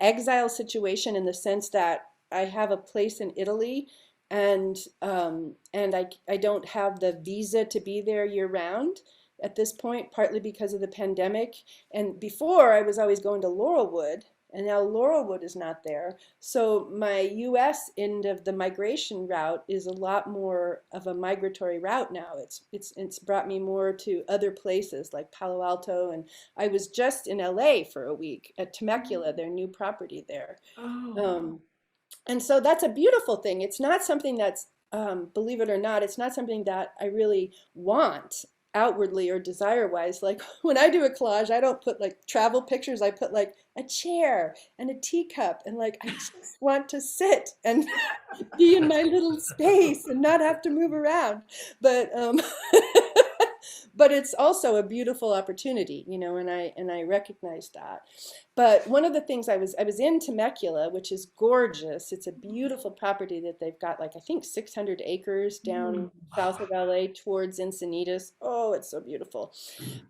exile situation in the sense that I have a place in Italy, and I don't have the visa to be there year round at this point, partly because of the pandemic. And before, I was always going to Laurelwood, and now Laurelwood is not there. So my US end of the migration route is a lot more of a migratory route now. It's brought me more to other places like Palo Alto, and I was just in LA for a week at Temecula, their new property there. Oh. And so that's a beautiful thing. It's not something that's, believe it or not, it's not something that I really want outwardly or desire wise. Like when I do a collage, I don't put like travel pictures. I put like a chair and a teacup, and like I just want to sit and be in my little space and not have to move around. But but it's also a beautiful opportunity, and I recognize that. But one of the things I was in Temecula, which is gorgeous. It's a beautiful property that they've got, like I think 600 acres down south of LA towards Encinitas. Oh, it's so beautiful.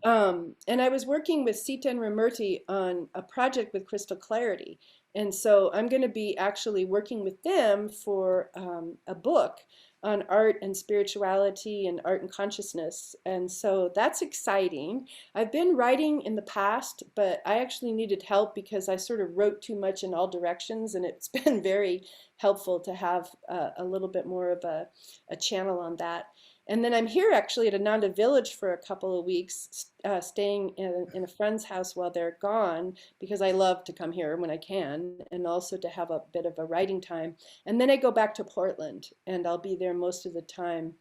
And I was working with Sita and Ramurti on a project with Crystal Clarity. And so I'm going to be actually working with them for a book on art and spirituality and art and consciousness. And so that's exciting. I've been writing in the past, but I actually needed help because I sort of wrote too much in all directions, and it's been very helpful to have a little bit more of a channel on that. And then I'm here actually at Ananda Village for a couple of weeks, staying in a friend's house while they're gone, because I love to come here when I can, and also to have a bit of a writing time. And then I go back to Portland, and I'll be there most of the time.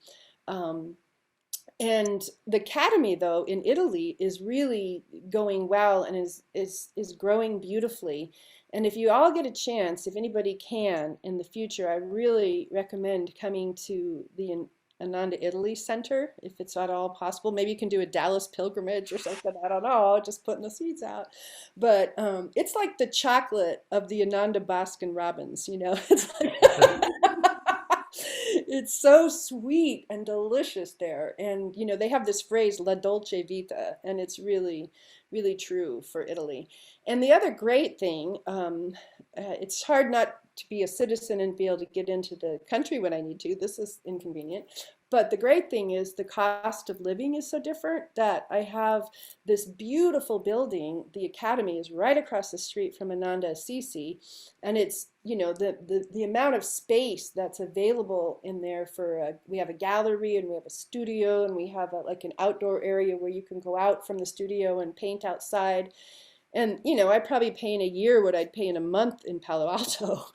And the Academy, though, in Italy is really going well and is growing beautifully. And if you all get a chance, if anybody can in the future, I really recommend coming to the Ananda Italy Center, if it's at all possible. Maybe you can do a Dallas pilgrimage or something. I don't know, just putting the seeds out. But it's like the chocolate of the Ananda Baskin Robbins, It's like it's so sweet and delicious there. And, they have this phrase, la dolce vita, and it's really, really true for Italy. And the other great thing, it's hard not to be a citizen and be able to get into the country when I need to. This is inconvenient. But the great thing is the cost of living is so different that I have this beautiful building. The Academy is right across the street from Ananda Assisi. And it's, the amount of space that's available in there we have a gallery, and we have a studio, and we have like an outdoor area where you can go out from the studio and paint outside. And, I probably pay in a year what I'd pay in a month in Palo Alto,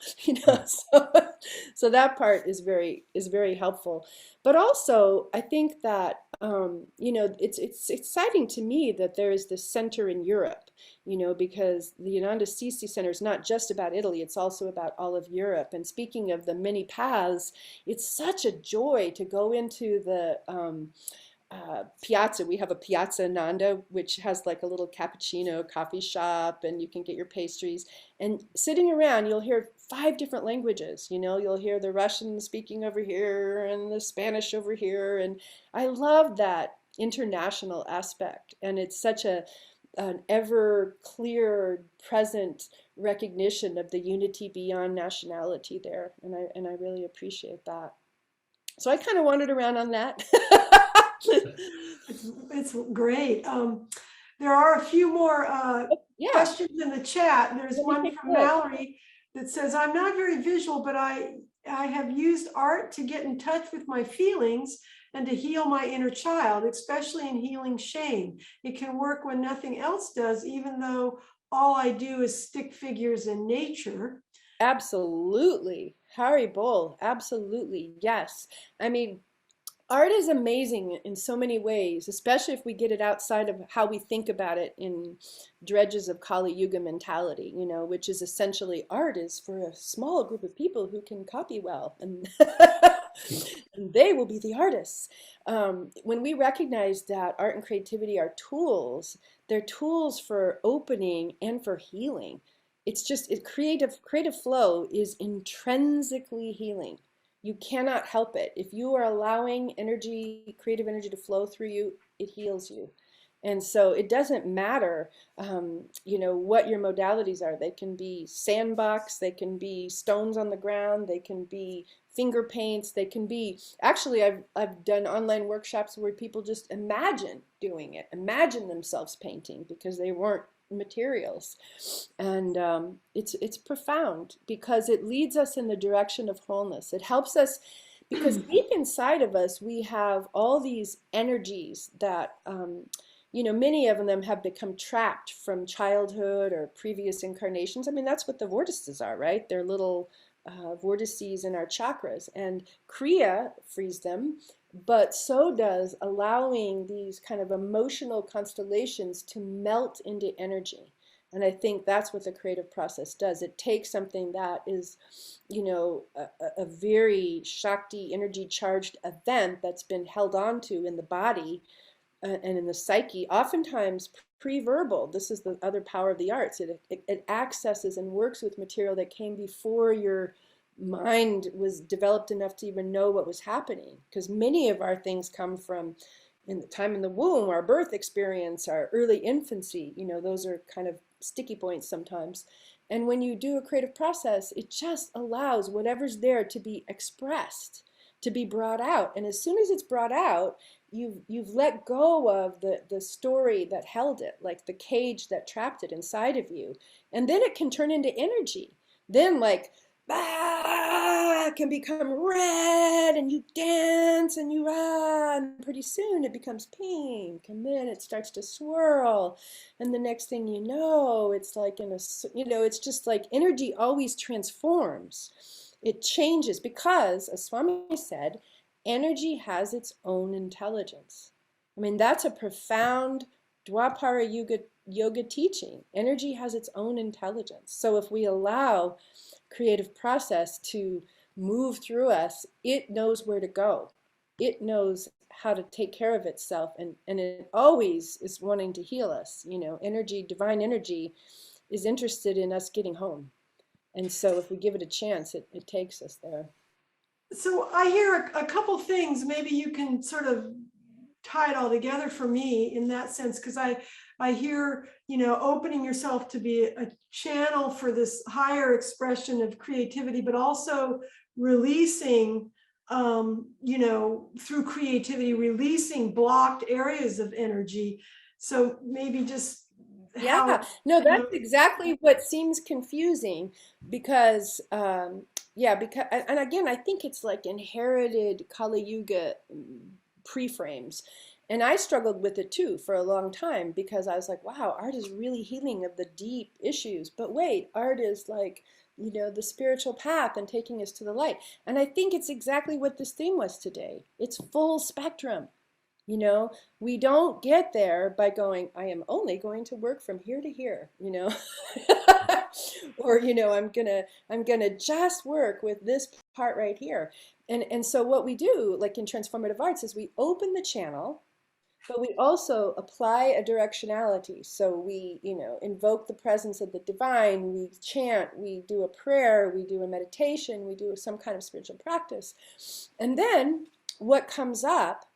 so that part is very helpful. But also, I think that, it's exciting to me that there is this center in Europe, because the Ananda Sisi Center is not just about Italy, it's also about all of Europe. And speaking of the many paths, it's such a joy to go into the piazza. We have a Piazza Ananda, which has like a little cappuccino coffee shop, and you can get your pastries. And sitting around, you'll hear 5 different languages. You'll hear the Russian speaking over here and the Spanish over here. And I love that international aspect. And it's such an ever clear, present recognition of the unity beyond nationality there. And I really appreciate that. So I kind of wandered around on that. It's great. There are a few more Yeah. questions in the chat. There's Let me one take from a look. Mallory that says, I'm not very visual, but I have used art to get in touch with my feelings and to heal my inner child, especially in healing shame. It can work when nothing else does, even though all I do is stick figures in nature. Absolutely. Harry Bull. Absolutely. Yes. I mean, art is amazing in so many ways, especially if we get it outside of how we think about it in dredges of Kali Yuga mentality, you know, which is essentially art is for a small group of people who can copy well, and, and they will be the artists. When we recognize that art and creativity are tools, they're tools for opening and for healing. It's just creative flow is intrinsically healing. You cannot help it. If you are allowing energy, creative energy to flow through you, it heals you. And so it doesn't matter, you know, what your modalities are. They can be sandbox, they can be stones on the ground, they can be finger paints, they can be, actually, I've done online workshops where people just imagine doing it, imagine themselves painting because they weren't materials. And it's profound because it leads us in the direction of wholeness. It helps us because deep inside of us, we have all these energies that, you know, many of them have become trapped from childhood or previous incarnations. I mean, that's what the vortices are, right? They're little vortices in our chakras. And Kriya frees them, but so does allowing these kind of emotional constellations to melt into energy. And I think that's what the creative process does. It takes something that is, you know, a very Shakti energy charged event that's been held onto in the body and in the psyche, oftentimes pre-verbal. This is the other power of the arts. It accesses and works with material that came before your mind was developed enough to even know what was happening. Because many of our things come from in the time in the womb, our birth experience, our early infancy. You know, those are kind of sticky points sometimes. And when you do a creative process, it just allows whatever's there to be expressed, to be brought out. And as soon as it's brought out, you've let go of the story that held it, like the cage that trapped it inside of you. And then it can turn into energy. Then like, can become red and you dance and you and pretty soon it becomes pink and then it starts to swirl and the next thing you know it's like in a, you know, it's just like energy always transforms. It changes because, as Swami said, energy has its own intelligence. I mean, that's a profound Dwapara yoga teaching. Energy has its own intelligence. So if we allow creative process to move through us, it knows where to go. It knows how to take care of itself, and it always is wanting to heal us. You know, energy, divine energy is interested in us getting home. And so if we give it a chance, it takes us there. So I hear a couple things, maybe you can sort of tie it all together for me in that sense, because I hear, you know, opening yourself to be a channel for this higher expression of creativity, but also releasing, you know, through creativity, releasing blocked areas of energy. So maybe just yeah, no, that's exactly what seems confusing because yeah, because and again, I think it's like inherited Kali Yuga pre-frames. And I struggled with it too for a long time because I was like, wow, art is really healing of the deep issues. But wait, art is like, you know, the spiritual path and taking us to the light. And I think it's exactly what this theme was today. It's full spectrum. You know, we don't get there by going, I am only going to work from here to here, you know, or, you know, I'm gonna just work with this part right here. And so what we do, like in transformative arts, is we open the channel, but we also apply a directionality. So we, you know, invoke the presence of the divine, we chant, we do a prayer, we do a meditation, we do some kind of spiritual practice. And then what comes up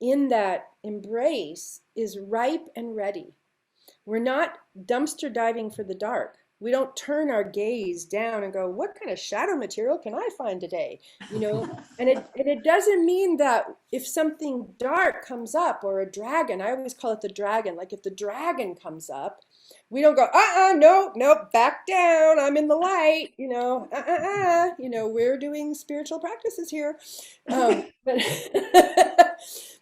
in that embrace is ripe and ready. We're not dumpster diving for the dark. We don't turn our gaze down and go, what kind of shadow material can I find today? You know, and it doesn't mean that if something dark comes up or a dragon, I always call it the dragon, like if the dragon comes up, We don't go, no, no, back down. I'm in the light, we're doing spiritual practices here. But,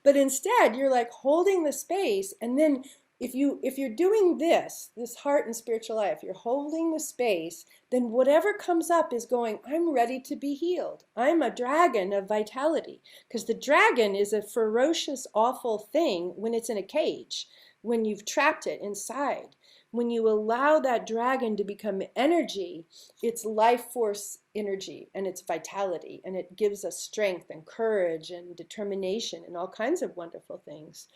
but instead you're like holding the space. And then if you're doing this heart and spiritual life, you're holding the space, then whatever comes up is going, I'm ready to be healed. I'm a dragon of vitality. Because the dragon is a ferocious, awful thing when it's in a cage, when you've trapped it inside. When you allow that dragon to become energy, it's life force energy and it's vitality, and it gives us strength and courage and determination and all kinds of wonderful things.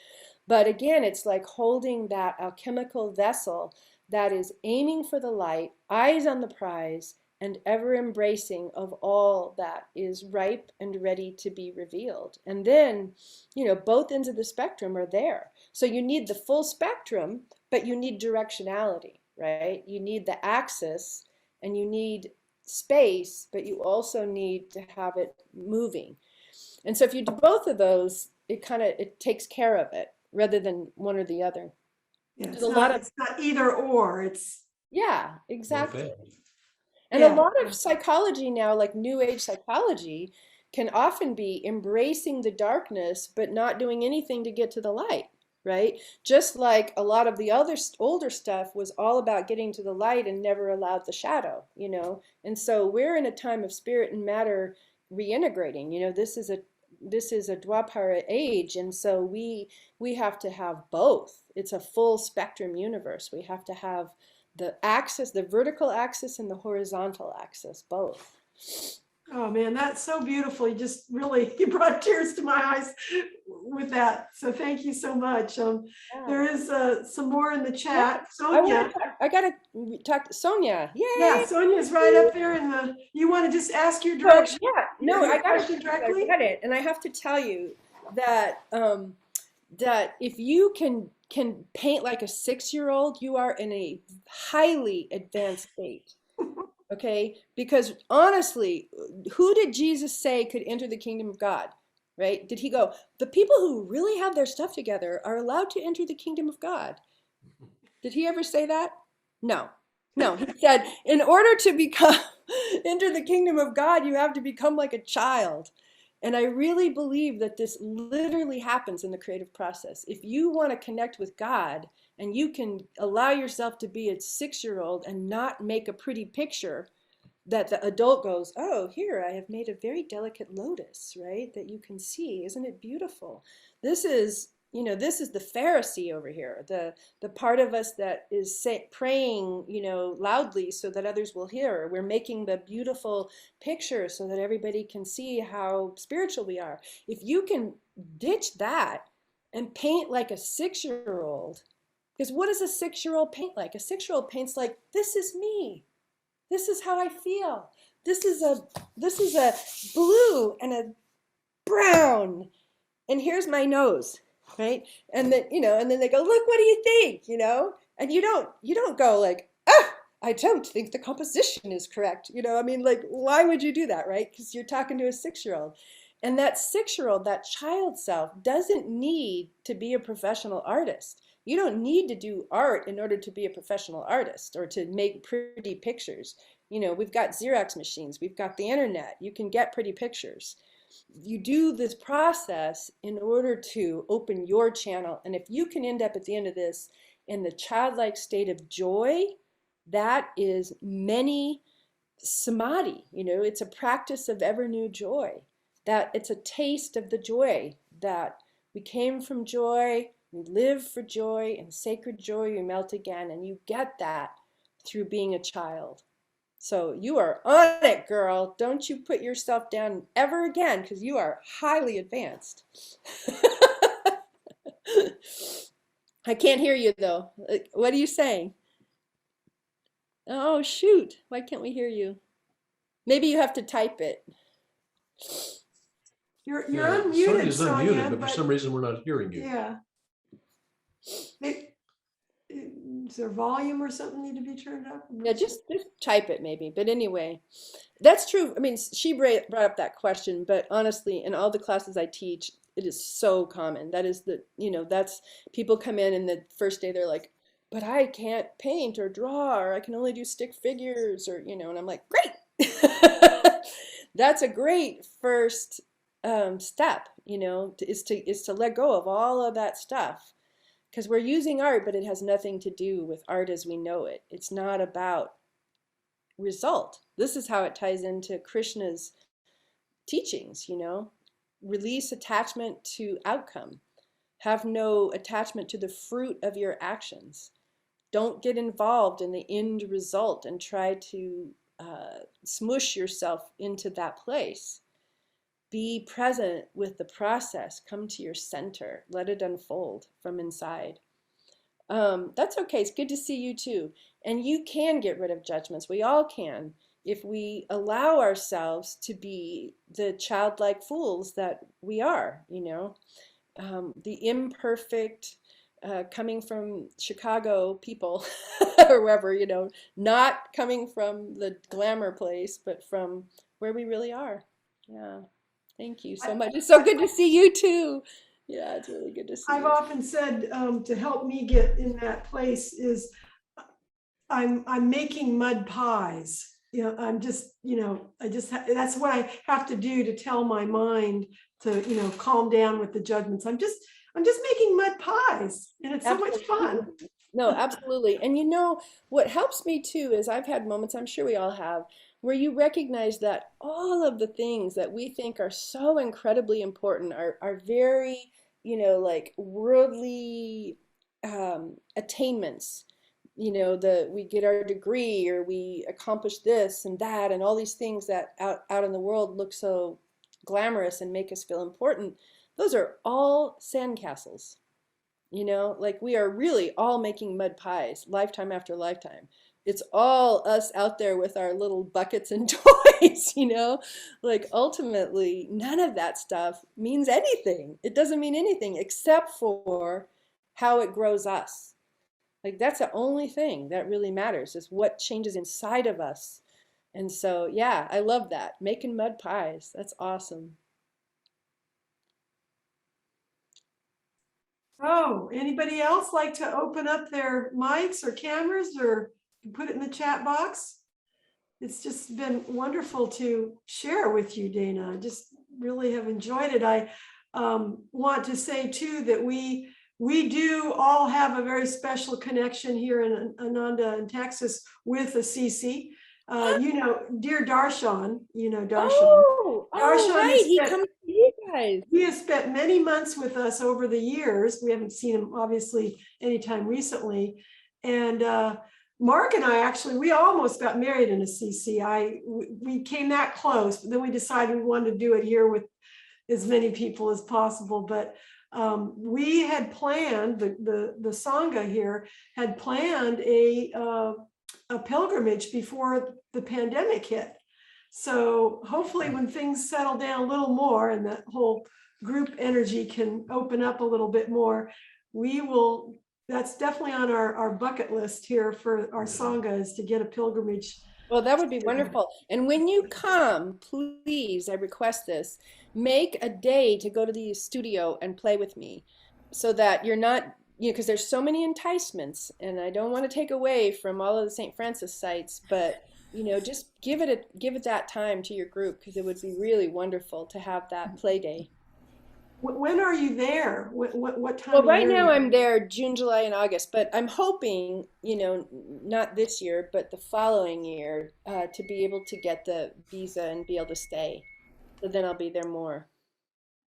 But again, it's like holding that alchemical vessel that is aiming for the light, eyes on the prize, and ever embracing of all that is ripe and ready to be revealed. And then, both ends of the spectrum are there. So you need the full spectrum, but you need directionality, right? You need the axis and you need space, but you also need to have it moving. And so if you do both of those, it takes care of it rather than one or the other. Yeah, There's a lot of, it's not either or, it's yeah, exactly. Okay. And Yeah. a lot of psychology now, like New Age psychology, can often be embracing the darkness, but not doing anything to get to the light, right? Just like a lot of the other older stuff was all about getting to the light and never allowed the shadow, And so we're in a time of spirit and matter reintegrating. This is a Dwapara age, and so we have to have both. It's a full spectrum universe. We have to have the axis, the vertical axis and the horizontal axis, both. Oh man, that's so beautiful. You brought tears to my eyes with that. So thank you so much. There is some more in the chat. Sonia. I gotta talk to Sonia. Yay! Yeah, Sonia's right up there you want to just ask your direction? Yeah, no, your I got question it. directly? I got it. And I have to tell you that that if you can paint like a 6-year-old, you are in a highly advanced state. Okay? Because honestly, who did Jesus say could enter the kingdom of God? Right? Did he go, the people who really have their stuff together are allowed to enter the kingdom of God? Did he ever say that? No. No, he said, in order to enter the kingdom of God, you have to become like a child. And I really believe that this literally happens in the creative process. If you want to connect with God and you can allow yourself to be a 6-year-old and not make a pretty picture that the adult goes, oh, here, I have made a very delicate lotus, right? That you can see. Isn't it beautiful? This is the Pharisee over here, the part of us that is praying, loudly so that others will hear. We're making the beautiful picture so that everybody can see how spiritual we are. If you can ditch that and paint like a 6-year-old, because what does a 6-year-old paint like? A 6-year-old paints like, this is me. This is how I feel. This is a blue and a brown, and here's my nose. Right. And then, and then they go, look, what do you think? And you don't go like, I don't think the composition is correct. Like, why would you do that? Right. Because you're talking to a 6-year-old, and that 6-year-old, that child self doesn't need to be a professional artist. You don't need to do art in order to be a professional artist or to make pretty pictures. We've got Xerox machines. We've got the internet. You can get pretty pictures. You do this process in order to open your channel. And if you can end up at the end of this in the childlike state of joy, that is many samadhi. It's a practice of ever new joy. That it's a taste of the joy that we came from joy, we live for joy, and sacred joy we melt again. And you get that through being a child. So you are on it, girl. Don't you put yourself down ever again, because you are highly advanced. I can't hear you, though. What are you saying? Oh, shoot. Why can't we hear you? Maybe you have to type it. You're Yeah, unmuted, Sonia's Sonia, unmuted, but for some reason we're not hearing you. Yeah. Is there volume or something need to be turned up? Yeah, just type it maybe. But anyway, that's true. I mean, she brought up that question, but honestly, in all the classes I teach, it is so common. That is that's people come in and the first day they're like, but I can't paint or draw, or I can only do stick figures, or, and I'm like, great. That's a great first step, is to let go of all of that stuff, because we're using art, but it has nothing to do with art as we know it. It's not about result. This is how it ties into Krishna's teachings, release attachment to outcome. Have no attachment to the fruit of your actions. Don't get involved in the end result and try to smush yourself into that place. Be present with the process. Come to your center. Let it unfold from inside. That's okay. It's good to see you too. And you can get rid of judgments. We all can, if we allow ourselves to be the childlike fools that we are, the imperfect, coming from Chicago people or wherever, not coming from the glamour place, but from where we really are. Yeah. Thank you so much. It's so good to see you too. Yeah, it's really good to see I've you. often said to help me get in that place is I'm making mud pies. I'm just, that's what I have to do to tell my mind to, calm down with the judgments. I'm just making mud pies, and it's so much fun. No, absolutely. And what helps me too is I've had moments, I'm sure we all have, where you recognize that all of the things that we think are so incredibly important are very, like worldly attainments. We get our degree, or we accomplish this and that, and all these things that out in the world look so glamorous and make us feel important. Those are all sandcastles. Like we are really all making mud pies lifetime after lifetime. It's all us out there with our little buckets and toys, like ultimately none of that stuff means anything. It doesn't mean anything except for how it grows us. Like that's the only thing that really matters, is what changes inside of us. And so, yeah, I love that. Making mud pies. That's awesome. Oh, anybody else like to open up their mics or cameras, or put it in the chat box? It's just been wonderful to share with you, Dana. I just really have enjoyed it. I want to say too that we do all have a very special connection here in Ananda in Texas with the CC. Dear Darshan, Darshan. Oh, Darshan right. He comes to you guys. He has spent many months with us over the years. We haven't seen him obviously anytime recently. And Mark and I we almost got married in a CC. We came that close, but then we decided we wanted to do it here with as many people as possible. But we had planned, the Sangha here had planned a pilgrimage before the pandemic hit. So hopefully when things settle down a little more and that whole group energy can open up a little bit more, that's definitely on our bucket list here for our Sangha, is to get a pilgrimage. Well, that would be wonderful. And when you come, please, I request this, make a day to go to the studio and play with me, so that you're not, because there's so many enticements, and I don't want to take away from all of the St. Francis sites, but just give it that time to your group, because it would be really wonderful to have that play day. When are you there? What time? Well, right now I'm there June, July, and August, but I'm hoping, not this year, but the following year, to be able to get the visa and be able to stay. So then I'll be there more.